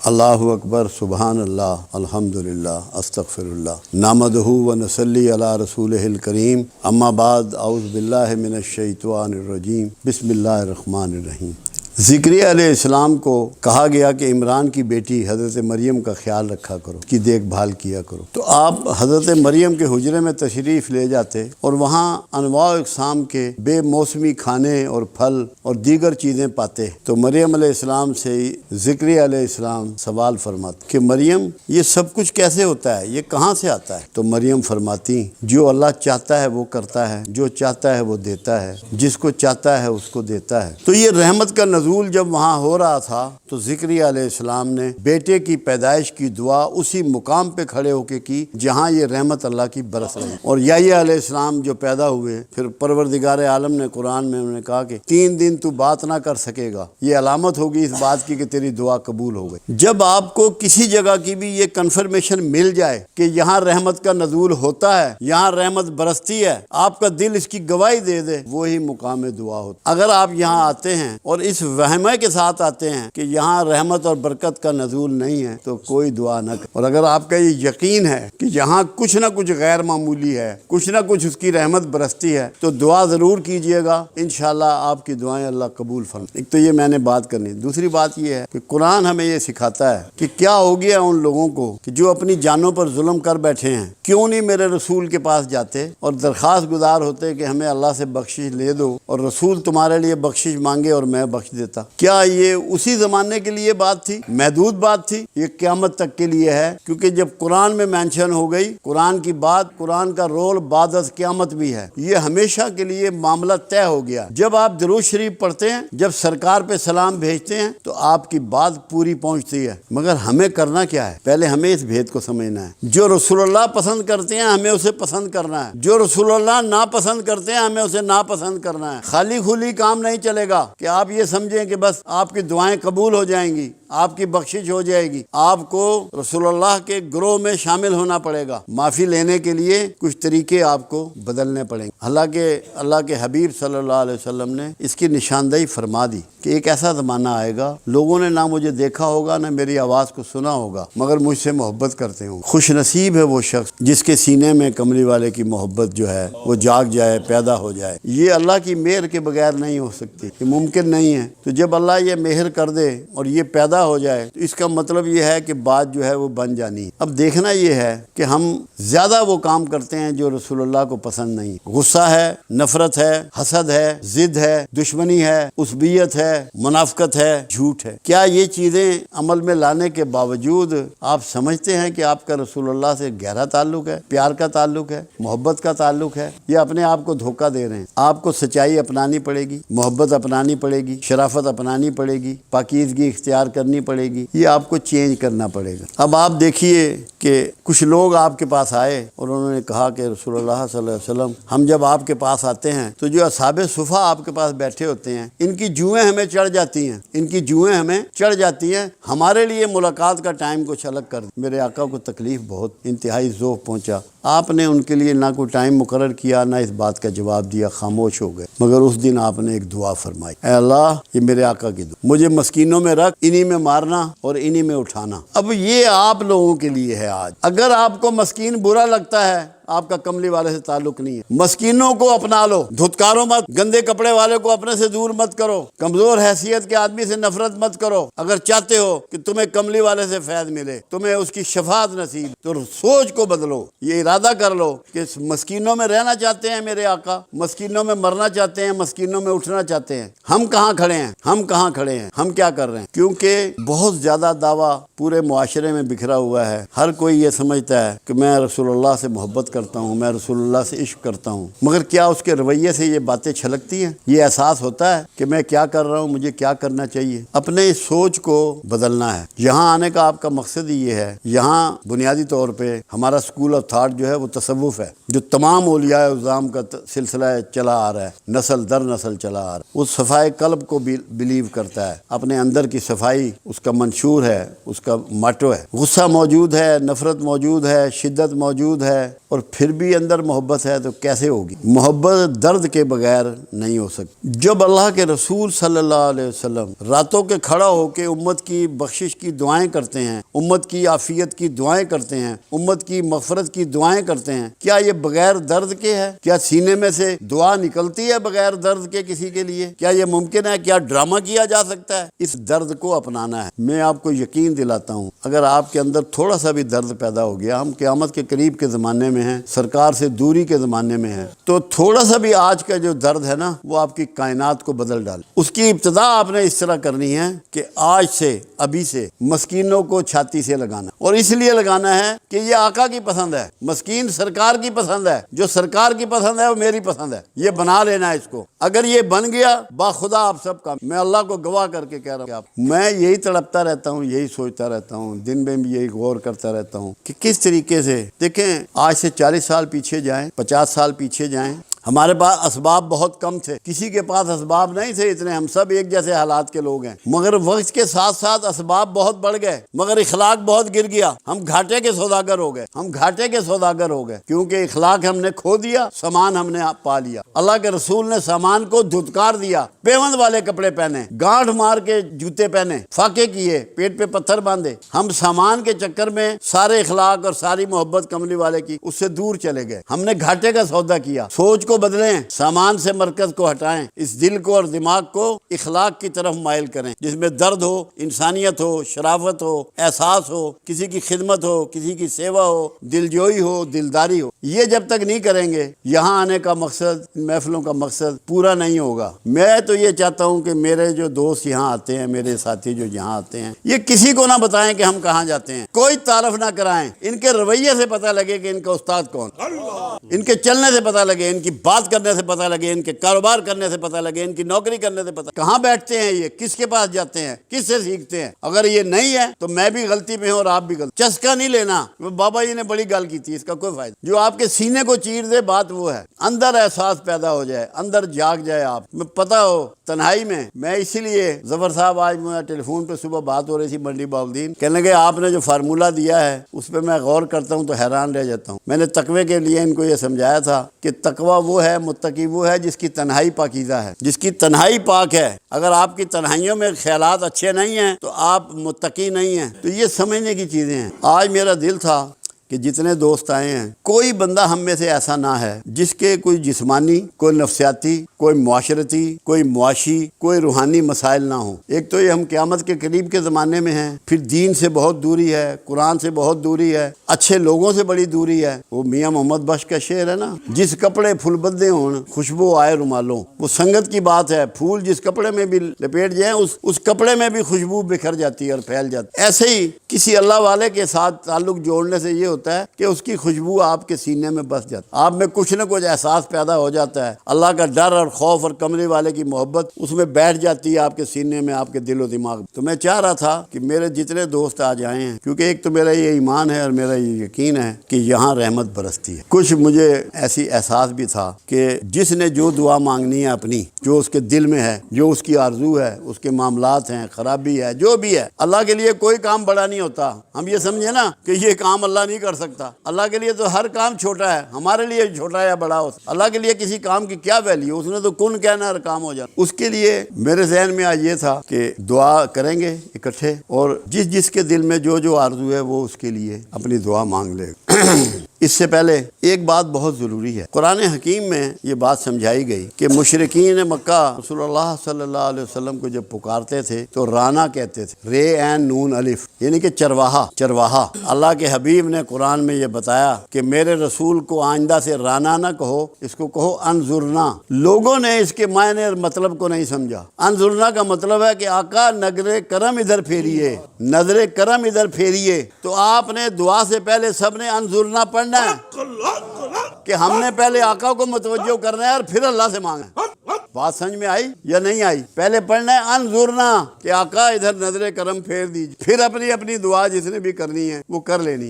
اللہ اکبر، سبحان اللہ، الحمدللہ، استغفراللہ، نحمدہ و نصلی علی رسولہ الکریم، اما بعد، اعوذ باللہ من الشیطان الرجیم، بسم اللہ الرحمن الرحیم۔ زکریا علیہ السلام کو کہا گیا کہ عمران کی بیٹی حضرت مریم کا خیال رکھا کرو، اس کی دیکھ بھال کیا کرو۔ تو آپ حضرت مریم کے حجرے میں تشریف لے جاتے اور وہاں انواع و اقسام کے بے موسمی کھانے اور پھل اور دیگر چیزیں پاتے۔ تو مریم علیہ السلام سے زکریا علیہ السلام سوال فرماتے کہ مریم، یہ سب کچھ کیسے ہوتا ہے، یہ کہاں سے آتا ہے؟ تو مریم فرماتی، جو اللہ چاہتا ہے وہ کرتا ہے، جو چاہتا ہے وہ دیتا ہے، جس کو چاہتا ہے اس کو دیتا ہے۔ تو یہ رحمت کا نزول جب وہاں ہو رہا تھا تو زکریا علیہ السلام نے بیٹے کی پیدائش کی دعا اسی مقام پہ کھڑے ہو کے کی جہاں یہ رحمت اللہ کی برس رہی۔ اور یحییٰ علیہ السلام جو پیدا ہوئے، پھر پروردگار عالم نے قرآن میں انہوں نے کہا کہ 3 دن تو بات نہ کر سکے گا، یہ علامت ہوگی اس بات کی کہ تیری دعا قبول ہو گئی۔ جب آپ کو کسی جگہ کی بھی یہ کنفرمیشن مل جائے کہ یہاں رحمت کا نزول ہوتا ہے، یہاں رحمت برستی ہے، آپ کا دل اس کی گواہی دے دے، وہی مقام دعا ہوتا۔ اگر آپ یہاں آتے ہیں اور اس وہمے کے ساتھ آتے ہیں کہ یہاں رحمت اور برکت کا نزول نہیں ہے تو کوئی دعا نہ کریں۔ اور اگر آپ کا یہ یقین ہے کہ یہاں کچھ نہ کچھ غیر معمولی ہے، کچھ نہ کچھ اس کی رحمت برستی ہے، تو دعا ضرور کیجئے گا، انشاءاللہ آپ کی دعائیں اللہ قبول فرمائے۔ ایک تو یہ میں نے بات کرنی۔ دوسری بات یہ ہے کہ قرآن ہمیں یہ سکھاتا ہے کہ کیا ہو گیا ان لوگوں کو کہ جو اپنی جانوں پر ظلم کر بیٹھے ہیں، کیوں نہیں میرے رسول کے پاس جاتے اور درخواست گزار ہوتے کہ ہمیں اللہ سے بخشش لے دو، اور رسول تمہارے لیے بخشش مانگے اور میں بخش دیتا۔ کیا یہ اسی زمانے کے لیے بات تھی، محدود بات تھی؟ یہ قیامت تک کے لیے ہے، کیونکہ جب قرآن میں مینشن ہو گئی قرآن کی بات، قرآن کا رول بعد از قیامت بھی ہے، یہ ہمیشہ کے لیے معاملہ طے ہو گیا۔ جب آپ درود شریف پڑھتے ہیں، جب سرکار پہ سلام بھیجتے ہیں تو آپ کی بات پوری پہنچتی ہے، مگر ہمیں کرنا کیا ہے؟ پہلے ہمیں اس بھید کو سمجھنا ہے۔ جو رسول اللہ پسند کرتے ہیں ہمیں اسے پسند کرنا ہے، جو رسول اللہ ناپسند کرتے ہیں ہمیں اسے ناپسند کرنا ہے۔ خالی کھلی کام نہیں چلے گا کہ آپ یہ سمجھیں کہ بس آپ کی دعائیں قبول ہو جائیں گی، آپ کی بخشش ہو جائے گی۔ آپ کو رسول اللہ کے گروہ میں شامل ہونا پڑے گا۔ معافی لینے کے لیے کچھ طریقے آپ کو بدلنے پڑیں گے۔ اللہ کے حبیب صلی اللہ علیہ وسلم نے اس کی نشاندہی فرما دی کہ ایک ایسا زمانہ آئے گا، لوگوں نے نہ مجھے دیکھا ہوگا نہ میری آواز کو سنا ہوگا، مگر مجھ سے محبت کرتے ہوں۔ خوش نصیب ہے وہ شخص جس کے سینے میں کملی والے کی محبت جو ہے وہ جاگ جائے، پیدا ہو جائے۔ یہ اللہ کی مہر کے بغیر نہیں ہو سکتی، یہ ممکن نہیں ہے۔ تو جب اللہ یہ مہر کر دے اور یہ پیدا ہو جائے تو اس کا مطلب یہ ہے کہ بات جو ہے وہ بن جانی ہے۔ اب دیکھنا یہ ہے کہ ہم زیادہ وہ کام کرتے ہیں جو رسول اللہ کو پسند نہیں۔ غصہ ہے، نفرت ہے، حسد ہے، ضد ہے، دشمنی ہے، عصبیت ہے، منافقت ہے، جھوٹ ہے۔ کیا یہ چیزیں عمل میں لانے کے باوجود آپ سمجھتے ہیں کہ آپ کا رسول اللہ سے گہرا تعلق ہے، پیار کا تعلق ہے، محبت کا تعلق ہے؟ یا اپنے آپ کو دھوکہ دے رہے ہیں؟ آپ کو سچائی اپنانی پڑے گی، محبت اپنانی پڑے گی، شرافت اپنانی پڑے گی، پاکیزگی اختیار کرنی پڑے گی، یہ آپ کو چینج کرنا پڑے گا۔ اب آپ دیکھیے کہ کچھ لوگ آپ کے پاس آئے اور انہوں نے کہا کہ رسول اللہ صلی اللہ علیہ وسلم، ہم جب آپ کے پاس آتے ہیں تو جو اصحاب صفا آپ کے پاس بیٹھے ہوتے ہیں، ان کی جوئیں ہمیں چڑھ جاتی ہیں، ان کی جوئیں ہمیں چڑھ جاتی ہیں، ہمارے لیے ملاقات کا ٹائم کچھ الگ کر دیں۔ میرے آقا کو تکلیف بہت انتہائی ذوق پہنچا۔ آپ نے ان کے لیے نہ کوئی ٹائم مقرر کیا، نہ اس بات کا جواب دیا، خاموش ہو گئے۔ مگر اس دن آپ نے ایک دعا فرمائی، اے اللہ، یہ میرے آقا کی دعا، مجھے مسکینوں میں رکھ، انہی میں مارنا اور انہی میں اٹھانا۔ اب یہ آپ لوگوں کے لیے ہے آج۔ اگر آپ کو مسکین برا لگتا ہے، آپ کا کملی والے سے تعلق نہیں ہے۔ مسکینوں کو اپنا لو، دھتکارو مت، گندے کپڑے والے کو اپنے سے دور مت کرو، کمزور حیثیت کے آدمی سے نفرت مت کرو۔ اگر چاہتے ہو کہ تمہیں کملی والے سے فیض ملے، تمہیں اس کی شفاعت نصیب، تو سوچ کو بدلو، یہ ارادہ کر لو کہ مسکینوں میں رہنا چاہتے ہیں میرے آقا، مسکینوں میں مرنا چاہتے ہیں، مسکینوں میں اٹھنا چاہتے ہیں۔ ہم کہاں کھڑے ہیں؟ ہم کہاں کھڑے ہیں؟ ہم کیا کر رہے ہیں؟ کیونکہ بہت زیادہ دعویٰ پورے معاشرے میں بکھرا ہوا ہے۔ ہر کوئی یہ سمجھتا ہے کہ میں رسول اللہ سے محبت کرتا ہوں، میں رسول اللہ سے عشق کرتا ہوں، مگر کیا اس کے رویے سے یہ باتیں چھلکتی ہیں؟ یہ احساس ہوتا ہے کہ میں کیا کر رہا ہوں، مجھے کیا کرنا چاہیے؟ اپنے سوچ کو بدلنا ہے۔ یہاں آنے کا آپ کا مقصد ہی یہ ہے۔ یہاں بنیادی طور پہ ہمارا سکول آف تھاٹ جو ہے وہ تصوف ہے، جو تمام اولیاء اعظام کا سلسلہ چلا آ رہا ہے، نسل در نسل چلا آ رہا ہے۔ وہ صفائے قلب کو بلیو کرتا ہے، اپنے اندر کی صفائی اس کا منشور ہے، اس کا ماٹو ہے۔ غصہ موجود ہے، نفرت موجود ہے، شدت موجود ہے، اور پھر بھی اندر محبت ہے تو کیسے ہوگی؟ محبت درد کے بغیر نہیں ہو سکتی۔ جب اللہ کے رسول صلی اللہ علیہ وسلم راتوں کے کھڑا ہو کے امت کی بخشش کی دعائیں کرتے ہیں، امت کی عافیت کی دعائیں کرتے ہیں، امت کی مغفرت کی دعائیں کرتے ہیں، کیا یہ بغیر درد کے ہے؟ کیا سینے میں سے دعا نکلتی ہے بغیر درد کے کسی کے لیے؟ کیا یہ ممکن ہے؟ کیا ڈرامہ کیا جا سکتا ہے؟ اس درد کو اپنانا ہے۔ میں آپ کو یقین دلاتا ہوں، اگر آپ کے اندر تھوڑا سا بھی درد پیدا ہو گیا، ہم قیامت کے قریب کے زمانے میں ہیں، سرکار سے دوری کے زمانے میں ہیں، تو تھوڑا سا بھی آج کا جو درد ہے نا، وہ آپ کی کائنات کو بدل ڈال۔ اس کی ابتدا آپ نے اس طرح کرنی ہے کہ آج سے، ابھی سے مسکینوں کو چھاتی سے لگانا، اور اس لیے لگانا ہے کہ یہ آقا کی پسند ہے، مسکین سرکار کی پسند ہے، جو سرکار کی پسند ہے وہ میری پسند ہے، یہ بنا لینا ہے اس کو۔ اگر یہ بن گیا، باخدا آپ سب کا، میں اللہ کو گواہ کر کے کہہ رہا ہوں، میں یہی تڑپتا رہتا ہوں، یہی سوچتا رہتا ہوں، دن میں بھی یہی غور کرتا رہتا ہوں کہ کس طریقے سے، دیکھیں آج سے 40 سال پیچھے جائیں، 50 سال پیچھے جائیں، ہمارے پاس اسباب بہت کم تھے، کسی کے پاس اسباب نہیں تھے اتنے، ہم سب ایک جیسے حالات کے لوگ ہیں، مگر وقت کے ساتھ ساتھ اسباب بہت بڑھ گئے، مگر اخلاق بہت گر گیا، ہم گھاٹے کے سوداگر ہو گئے، ہم گھاٹے کے سوداگر ہو گئے، کیونکہ اخلاق ہم نے کھو دیا، سامان ہم نے پا لیا۔ اللہ کے رسول نے سامان کو دھتکار دیا، پیوند والے کپڑے پہنے، گانٹھ مار کے جوتے پہنے، فاقے کیے، پیٹ پہ پتھر باندھے، ہم سامان کے چکر میں سارے اخلاق اور ساری محبت کملی والے کی اس سے دور چلے گئے، ہم نے گھاٹے کا سودا کیا۔ سوچ کو بدلیں، سامان سے مرکز کو ہٹائیں، اس دل کو اور دماغ کو اخلاق کی طرف مائل کریں، جس میں درد ہو، انسانیت ہو، شرافت ہو، احساس ہو، کسی کی خدمت ہو، کسی کی سیوا ہو، دلجوئی ہو، دلداری ہو۔ یہ جب تک نہیں کریں گے، یہاں آنے کا مقصد، محفلوں کا مقصد پورا نہیں ہوگا۔ میں تو یہ چاہتا ہوں کہ میرے جو دوست یہاں آتے ہیں، میرے ساتھی جو یہاں آتے ہیں، یہ کسی کو نہ بتائیں کہ ہم کہاں جاتے ہیں، کوئی تعارف نہ کرائیں، ان کے رویے سے پتہ لگے کہ ان کا استاد کون، ان کے چلنے سے پتہ لگے، ان کی بات کرنے سے پتہ لگے، ان کے کاروبار کرنے سے پتہ لگے، ان کی نوکری کرنے سے پتہ، کہاں بیٹھتے ہیں یہ، کس کے پاس جاتے ہیں، کس سے سیکھتے ہیں۔ اگر یہ نہیں ہے تو میں بھی غلطی میں ہوں اور آپ بھی غلطی۔ چسکا نہیں لینا، بابا جی نے بڑی گل کی تھی، اس کا کوئی فائدہ، جو آپ کے سینے کو چیر دے بات وہ ہے، اندر احساس پیدا ہو جائے، اندر جاگ جائے، آپ میں پتہ ہو تنہائی میں اسی لیے ظفر صاحب، آج میں ٹیلی فون پہ صبح بات ہو رہی تھی منڈی باؤلدین، کہنے لگے آپ نے جو فارمولہ دیا ہے اس پہ میں غور کرتا ہوں تو حیران رہ جاتا ہوں۔ میں نے تقوی کے لیے ان کو یہ سمجھایا تھا کہ تقوی وہ ہے، متقی وہ ہے جس کی تنہائی پاکیزہ ہے، جس کی تنہائی پاک ہے۔ اگر آپ کی تنہائیوں میں خیالات اچھے نہیں ہیں تو آپ متقی نہیں ہیں۔ تو یہ سمجھنے کی چیزیں ہیں۔ آج میرا دل تھا کہ جتنے دوست آئے ہیں، کوئی بندہ ہم میں سے ایسا نہ ہے جس کے کوئی جسمانی، کوئی نفسیاتی، کوئی معاشرتی، کوئی معاشی، کوئی روحانی مسائل نہ ہوں۔ ایک تو یہ ہم قیامت کے قریب کے زمانے میں ہیں، پھر دین سے بہت دوری ہے، قرآن سے بہت دوری ہے، اچھے لوگوں سے بڑی دوری ہے۔ وہ میاں محمد بخش کا شعر ہے نا، جس کپڑے پھول بدے ہوں خوشبو آئے رومالوں، وہ سنگت کی بات ہے۔ پھول جس کپڑے میں بھی لپیٹ جائیں اس کپڑے میں بھی خوشبو بکھر جاتی ہے اور پھیل جاتی ہے۔ ایسے ہی کسی اللہ والے کے ساتھ تعلق جوڑنے سے یہ ہوتا ہے کہ اس کی خوشبو آپ کے سینے میں بس جاتی ہے، آپ میں کچھ نہ کچھ احساس پیدا ہو جاتا ہے، اللہ کا ڈر اور خوف اور کملی والے کی محبت اس میں بیٹھ جاتی ہے آپ کے سینے میں، آپ کے دل و دماغ میں۔ تو میں چاہ رہا تھا کہ میرے جتنے دوست آج آئے ہیں، کیونکہ ایک تو میرا یہ ایمان ہے اور میرا یہ یقین ہے کہ یہاں رحمت برستی ہے، کچھ مجھے ایسی احساس بھی تھا کہ جس نے جو دعا مانگنی ہے اپنی، جو اس کے دل میں ہے، جو اس کی آرزو ہے، اس کے معاملات ہیں، خرابی ہے، جو بھی ہے، اللہ کے لیے کوئی کام بڑا نہیں ہوتا۔ ہم یہ سمجھے نا کہ یہ کام اللہ نہیں کر سکتا، اللہ کے لیے تو ہر کام چھوٹا ہے، ہمارے لیے چھوٹا یا بڑا ہو، اللہ کے لیے کسی کام کی کیا ویلیو، اس نے تو کن کہنا ہر کام ہو جانا۔ اس کے لیے میرے ذہن میں آج یہ تھا کہ دعا کریں گے اکٹھے، اور جس کے دل میں جو آرزو ہے وہ اس کے لیے اپنی دعا مانگ لے۔ اس سے پہلے ایک بات بہت ضروری ہے، قرآن حکیم میں یہ بات سمجھائی گئی کہ مشرکین مکہ رسول اللہ صلی اللہ علیہ وسلم کو جب پکارتے تھے تو رانا کہتے تھے، رے عین نون الف، یعنی کہ چرواہا۔ اللہ کے حبیب نے قرآن میں یہ بتایا کہ میرے رسول کو آئندہ سے رانا نہ کہو، اس کو کہو انظرنا۔ لوگوں نے اس کے معنی اور مطلب کو نہیں سمجھا۔ انظرنا کا مطلب ہے کہ آقا نظر کرم ادھر پھیریے، نظر کرم ادھر پھیریے۔ تو آپ نے دعا سے پہلے سب نے انظرنا پڑھنا ہے کہ ہم نے پہلے آقا کو متوجہ کرنا ہے اور پھر اللہ سے مانگنا ہے۔ بات سمجھ میں آئی یا نہیں آئی؟ پہلے پڑھنا ہے انظرنا کہ آقا ادھر نظر کرم پھیر دیجیے، پھر اپنی دعا جس نے بھی کرنی ہے وہ کر لینی۔